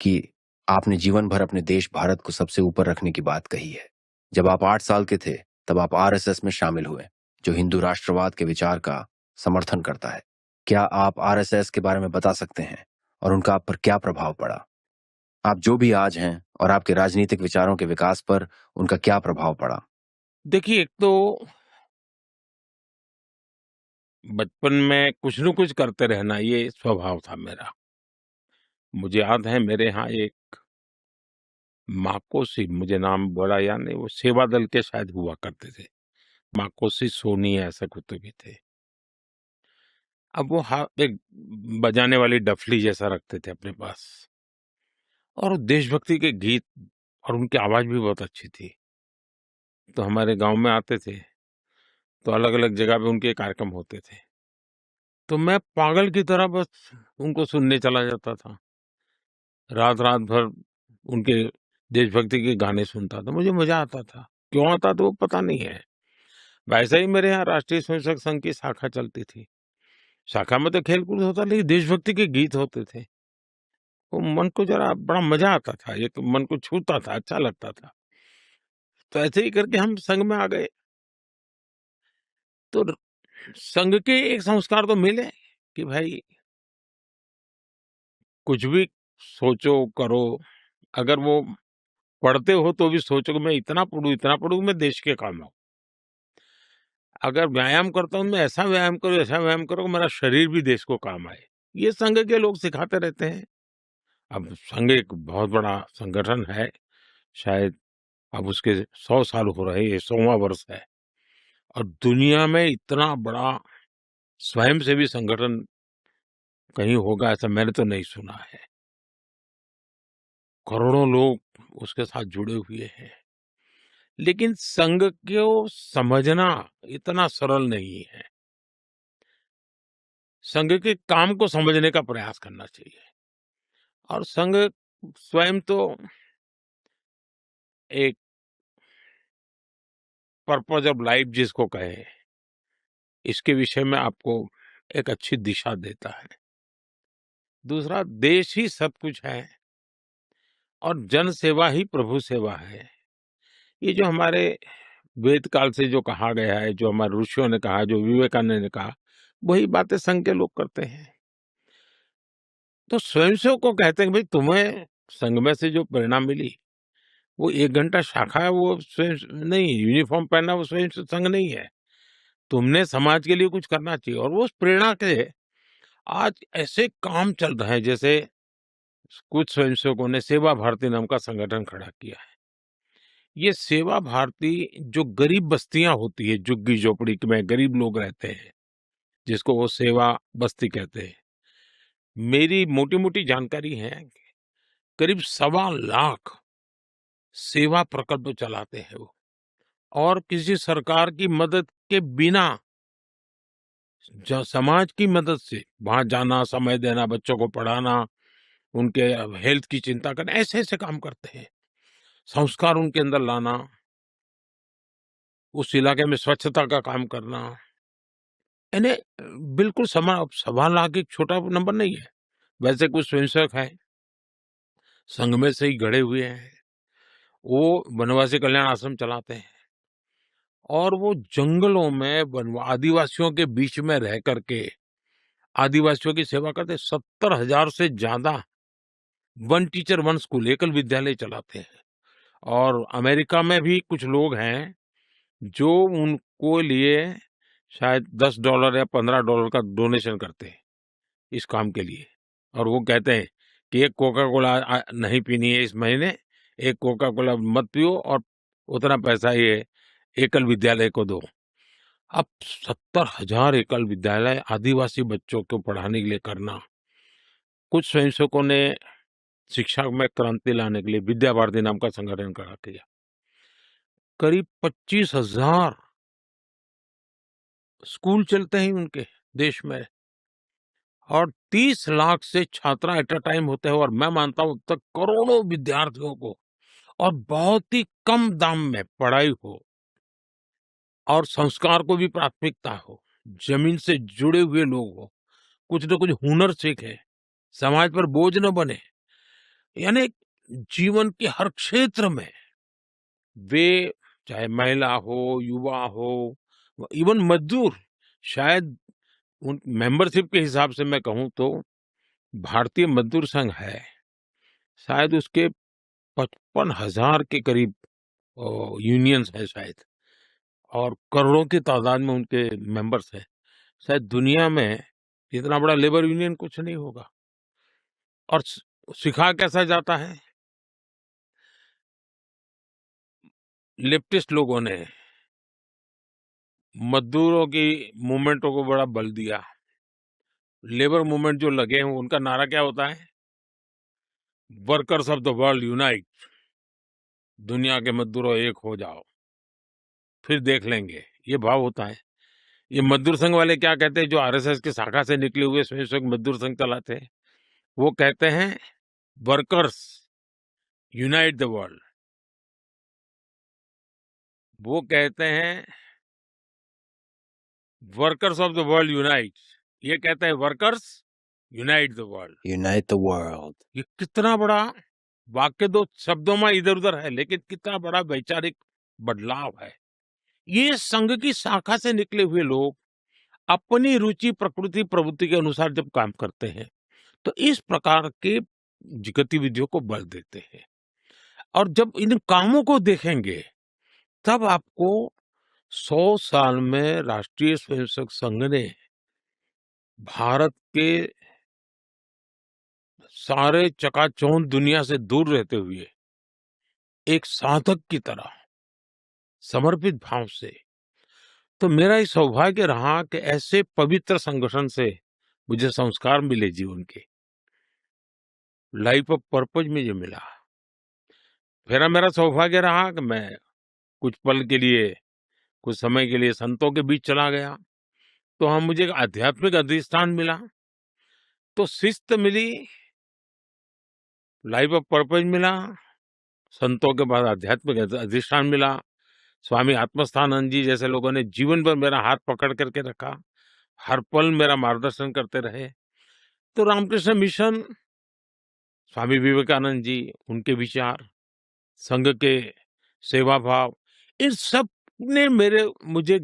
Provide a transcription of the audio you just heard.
कि आपने जीवन भर अपने देश भारत को सबसे ऊपर रखने की बात कही है। जब आप 8 साल के थे, तब आप आरएसएस में शामिल हुए, जो हिंदू राष्ट्रवाद के विचार का समर्थन करता है। क्या आप आरएसएस के बारे में बता सकते हैं और उनका आप पर क्या प्रभाव पड़ा? आप जो भी आज हैं और आपके राजनीतिक विचारों के विकास पर उनका क्या प्रभाव पड़ा? देखिए, एक तो बचपन में कुछ न कुछ करते रहना ये स्वभाव था मेरा। मुझे याद है मेरे यहाँ एक माकोसी, मुझे नाम बड़ा याद नहीं, वो सेवा दल के शायद हुआ करते थे। माकोसी सोनी ऐसे कुत्ते भी थे। अब वो एक बजाने वाली डफली जैसा रखते थे अपने पास और देशभक्ति के गीत और उनकी आवाज भी बहुत अच्छी थी। तो हमारे गाँव में आते थे, तो अलग-अलग जगह पे उनके कार्यक्रम होते थे। तो मैं पागल की तरह बस उनको सुनने चला जाता था। रात-रात भर उनके देशभक्ति के गाने सुनता था, मुझे मज़ा आता था। क्यों आता था वो पता नहीं है। वैसे ही मेरे यहाँ राष्ट्रीय स्वयंसेवक संघ की शाखा चलती थी। शाखा में तो खेल-कूद होता, लेकिन देशभक्ति के गीत होते थे। वो मन को ज़रा बड़ा मज़ा आता था, एक मन को छूता था, अच्छा लगता था। तो ऐसे ही करके हम संघ में आ गए। तो संघ के एक संस्कार तो मिले कि भाई कुछ भी सोचो, करो, अगर वो पढ़ते हो तो भी सोचो कि मैं इतना पढूँ मैं देश के काम आऊँ। अगर व्यायाम करता हूँ, मैं ऐसा व्यायाम करो कि मेरा शरीर भी देश को काम आए। ये संघ के लोग सिखाते रहते हैं। अब संघ एक बहुत बड़ा संगठन है, शायद अब उसके 100 साल हो रहे हैं, ये 100वाँ वर्ष है और दुनिया में इतना बड़ा स्वयंसेवी संगठन कहीं होगा ऐसा मैंने तो नहीं सुना है। करोड़ों लोग उसके साथ जुड़े हुए हैं। लेकिन संघ को समझना इतना सरल नहीं है। संघ के काम को समझने का प्रयास करना चाहिए और संघ स्वयं तो एक पर्पज ऑफ लाइफ जिसको कहे, इसके विषय में आपको एक अच्छी दिशा देता है। दूसरा, देश ही सब कुछ है और जन सेवा ही प्रभु सेवा है। ये जो हमारे वेद काल से जो कहा गया है, जो हमारे ऋषियों ने कहा, जो विवेकानंद ने कहा, वही बातें संघ के लोग करते हैं। तो स्वयंसेवक को कहते हैं कि भाई तुम्हें संघ में से जो प्रेरणा मिली, वो 1 घंटा शाखा है, वो स्वयं नहीं, यूनिफ़ॉर्म पहनना वो स्वयं संघ नहीं है। तुमने समाज के लिए कुछ करना चाहिए और वो उस प्रेरणा के आज ऐसे काम चल रहे हैं, जैसे कुछ स्वयंसेवकों ने सेवा भारती नाम का संगठन खड़ा किया है। ये सेवा भारती जो गरीब बस्तियां होती है, झुग्गी-झोपड़ी में गरीब लोग रहते हैं, जिसको वो सेवा बस्ती कहते हैं। मेरी मोटी-मोटी जानकारी है, करीब 1.25 लाख सेवा प्रकल्प चलाते हैं वो और किसी सरकार की मदद के बिना समाज की मदद से वहां जाना, समय देना, बच्चों को पढ़ाना, उनके हेल्थ की चिंता करना, ऐसे ऐसे काम करते हैं। संस्कार उनके अंदर लाना, उस इलाके में स्वच्छता का काम करना, यानी बिल्कुल 1.25 लाख एक छोटा नंबर नहीं है। वैसे कुछ स्वयंसेवक हैं, संघ में से ही गढ़े हुए हैं, वो वनवासी कल्याण आश्रम चलाते हैं और वो जंगलों में आदिवासियों के बीच में रह करके आदिवासियों की सेवा करते। 70,000 से ज्यादा वन टीचर वन स्कूल एकल विद्यालय चलाते हैं और अमेरिका में भी कुछ लोग हैं जो उनको लिए शायद $10 या $15 का डोनेशन करते हैं इस काम के लिए और वो कहते हैं कि एक कोका कोला नहीं पीनी है इस महीने, एक कोका कोला मत पियो और उतना पैसा ये एकल विद्यालय को दो। अब 70,000 एकल विद्यालय आदिवासी बच्चों को पढ़ाने के लिए करना। कुछ स्वयंसेवकों ने शिक्षा में क्रांति लाने के लिए विद्या भारती नाम का संगठन खड़ा किया। करीब 25,000 स्कूल चलते हैं उनके देश में और 30 लाख से छात्रा एट अ टाइम होते हैं और मैं मानता हूं तक करोड़ों विद्यार्थियों को और बहुत ही कम दाम में पढ़ाई हो और संस्कार को भी प्राथमिकता हो, जमीन से जुड़े हुए लोग हो, कुछ न कुछ हुनर सीखे, समाज पर बोझ न बने। यानी जीवन के हर क्षेत्र में वे, चाहे महिला हो, युवा हो, इवन मजदूर, शायद उन मेंबरशिप के हिसाब से मैं कहूँ तो भारतीय मजदूर संघ है, शायद उसके 55,000 के करीब यूनियंस हैं शायद, और करोड़ों की तादाद में उनके मेंबर्स हैं। शायद दुनिया में इतना बड़ा लेबर यूनियन कुछ नहीं होगा। और सिखा कैसा जाता है? लेफ्टिस्ट लोगों ने मजदूरों की मूवमेंटों को बड़ा बल दिया। लेबर मूवमेंट जो लगे हैं उनका नारा क्या होता है? Workers of the world unite. दुनिया के मजदूरों एक हो जाओ, फिर देख लेंगे, ये भाव होता है। ये मजदूर संघ वाले क्या कहते हैं, जो आरएसएस की शाखा से निकले हुए स्वयं मजदूर संघ चलाते हैं, वो कहते हैं वर्कर्स यूनाइट द वर्ल्ड। वो कहते हैं workers of the world unite, ये कहते हैं workers unite the world. Unite the world. ये कितना बड़ा वाक्य, दो शब्दों में इधर उधर है, लेकिन कितना बड़ा वैचारिक बदलाव है। ये संघ की शाखा से निकले हुए लोग अपनी रुचि, प्रकृति, प्रवृत्ति के अनुसार जब काम करते हैं, तो इस प्रकार के गतिविधियों को बल देते हैं। और जब इन कामों को देखेंगे, तब आपको 100 साल में राष्ट्रीय स्वयंसेवक संघ ने भारत के सारे चकाचौंध दुनिया से दूर रहते हुए एक साधक की तरह समर्पित भाव से, तो मेरा ये सौभाग्य रहा कि ऐसे पवित्र संगठन से मुझे संस्कार मिले जीवन के, लाइफ ऑफ पर्पज में जो मिला। फिर मेरा सौभाग्य रहा कि मैं कुछ पल के लिए, कुछ समय के लिए संतों के बीच चला गया, तो हम मुझे एक आध्यात्मिक अधिष्ठान मिला, तो शिस्त मिली, लाइफ ऑफ पर्पज मिला, संतों के बाद आध्यात्मिक अधिष्ठान मिला। स्वामी आत्मस्थानंद जी जैसे लोगों ने जीवन भर मेरा हाथ पकड़ करके रखा, हर पल मेरा मार्गदर्शन करते रहे। तो रामकृष्ण मिशन, स्वामी विवेकानंद जी, उनके विचार, संघ के सेवा भाव, इन सब ने मुझे